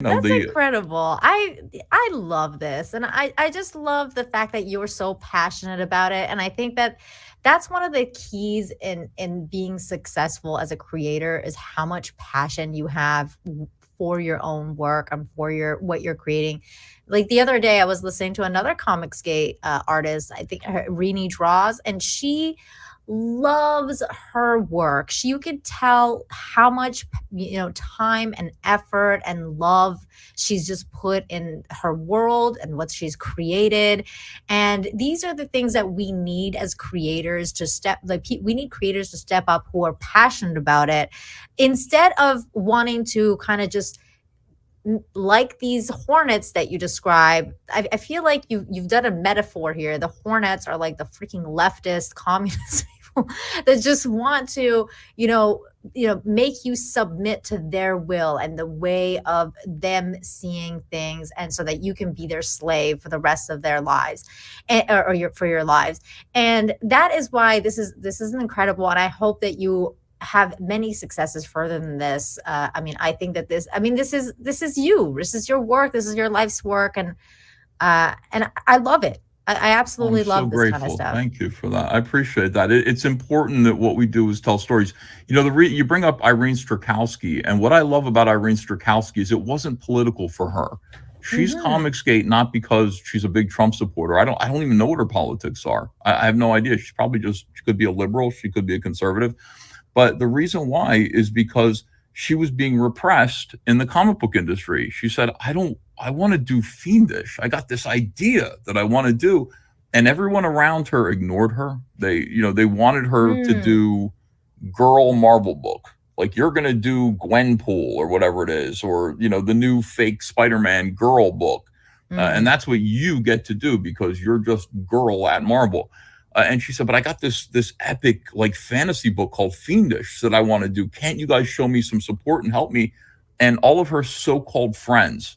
That's the incredible. I love this. And I just love the fact that you're so passionate about it. And I think that that's one of the keys in being successful as a creator is how much passion you have for your own work and for your what you're creating. Like the other day I was listening to another ComicsGate artist, I think Rini draws, and she loves her work. You could tell how much time and effort and love she's just put in her world and what she's created. And these are the things that we need as creators to step like we need creators to step up who are passionate about it instead of wanting to kind of just like these hornets that you describe. I feel like you've done a metaphor here. The hornets are like the freaking leftist communist people that just want to make you submit to their will and the way of them seeing things, and so that you can be their slave for the rest of their lives, for your lives. And that is why this is incredible, and I hope that you have many successes further than this. I mean, I think that this is you. This is your work. This is your life's work, and I love it. I I'm absolutely so love this kind of grateful. stuff. Thank you for that. I appreciate that. It's important that what we do is tell stories. You bring up Irene Strycholsky, and what I love about Irene Strycholsky is it wasn't political for her. She's Hmm. Comicsgate not because she's a big Trump supporter. I don't even know what her politics are. I have no idea. She could be a liberal, she could be a conservative. But the reason why is because she was being repressed in the comic book industry. She said, I want to do Fiendish. I got this idea that I want to do. And everyone around her ignored her. They wanted her to Mm, do girl Marvel book. Like you're going to do Gwenpool or whatever it is, or, the new fake Spider-Man girl book. And mm. that's what you get to do because you're just girl at Marvel. And she said, "But I got this epic like fantasy book called Fiendish that I want to do. Can't you guys show me some support and help me?" And all of her so-called friends,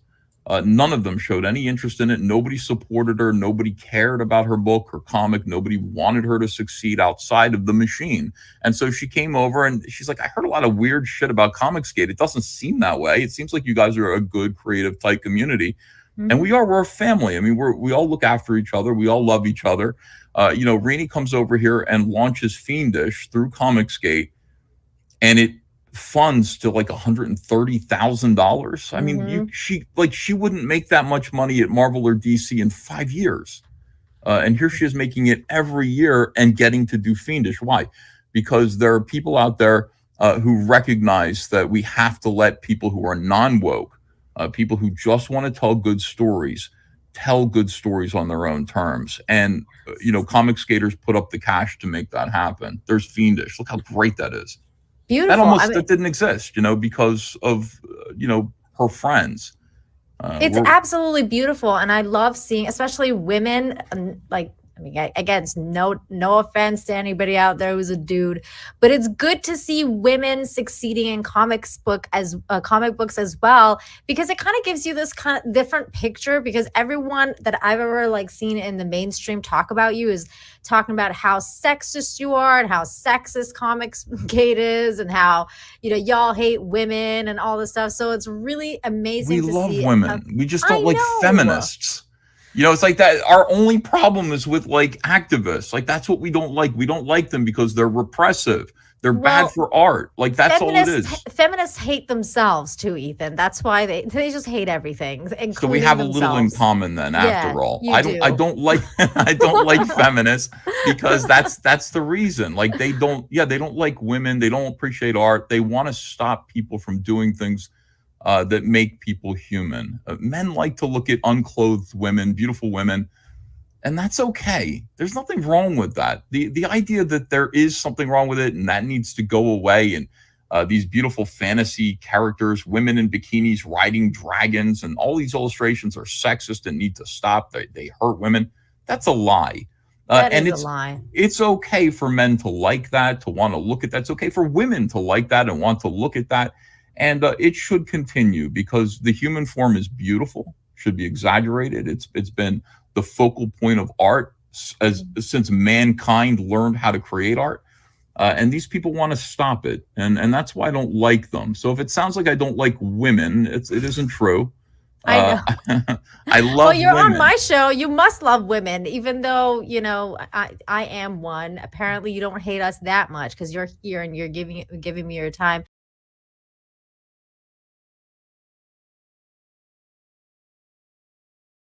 none of them showed any interest in it. Nobody supported her. Nobody cared about her book, her comic. Nobody wanted her to succeed outside of the machine. And so she came over and she's like, "I heard a lot of weird shit about Comicsgate. It doesn't seem that way. It seems like you guys are a good, creative, tight community." And Mhm. we're a family. I mean, we all look after each other. We all love each other. Rainey comes over here and launches Fiendish through Comicsgate, and it funds to like $130,000. I mean, Mhm. she wouldn't make that much money at Marvel or DC in 5 years, and here she is making it every year and getting to do Fiendish. Why? Because there are people out there who recognize that we have to let people who are non woke, people who just want to tell good stories on their own terms. And comic skaters put up the cash to make that happen. There's Fiendish. Look how great that is. That Beautiful. I almost mean, that didn't exist, because of her friends. it's We're absolutely beautiful, and I love seeing, especially women. Like, I mean, again, it's no offense to anybody out there who's a dude, but it's good to see women succeeding in comic books as well, because it kind of gives you this kind of different picture. Because everyone that I've ever like seen in the mainstream talk about you is talking about how sexist you are and how sexist Comics Gate is, and how y'all hate women and all this stuff. So it's really we amazing to love see. women. We just don't I like know. feminists. It's like that. Our only problem is with like activists. Like that's what we don't like. We don't like them because they're repressive. They're bad Well, for art. Like that's all it is. feminists hate themselves too, Ethan. That's why they just hate everything, So we including have a little in themselves. common then Yeah, after all. you I do. don't like I don't like feminists because that's the reason. Like they don't like women, they don't appreciate art. They want to stop people from doing things that make people human. Men like to look at unclothed women, beautiful women, and that's okay. There's nothing wrong with that. The idea that there is something wrong with it and that needs to go away, and these beautiful fantasy characters, women in bikinis riding dragons, and all these illustrations are sexist and need to stop. They hurt women. That's a lie. That And is a lie. it's okay for men to like that, to want to look at that. It's okay for women to like that and want to look at that. And it should continue because the human form is beautiful, should be exaggerated. It's been the focal point of art as since mankind learned how to create art. And these people want to stop it, and that's why I don't like them. So if it sounds like I don't like women, it isn't true. I know. Uh, I Well, love you're on women. my show. You must love women, even though, you know, I am one. Apparently, you don't hate us that much because you're here and you're giving me your time.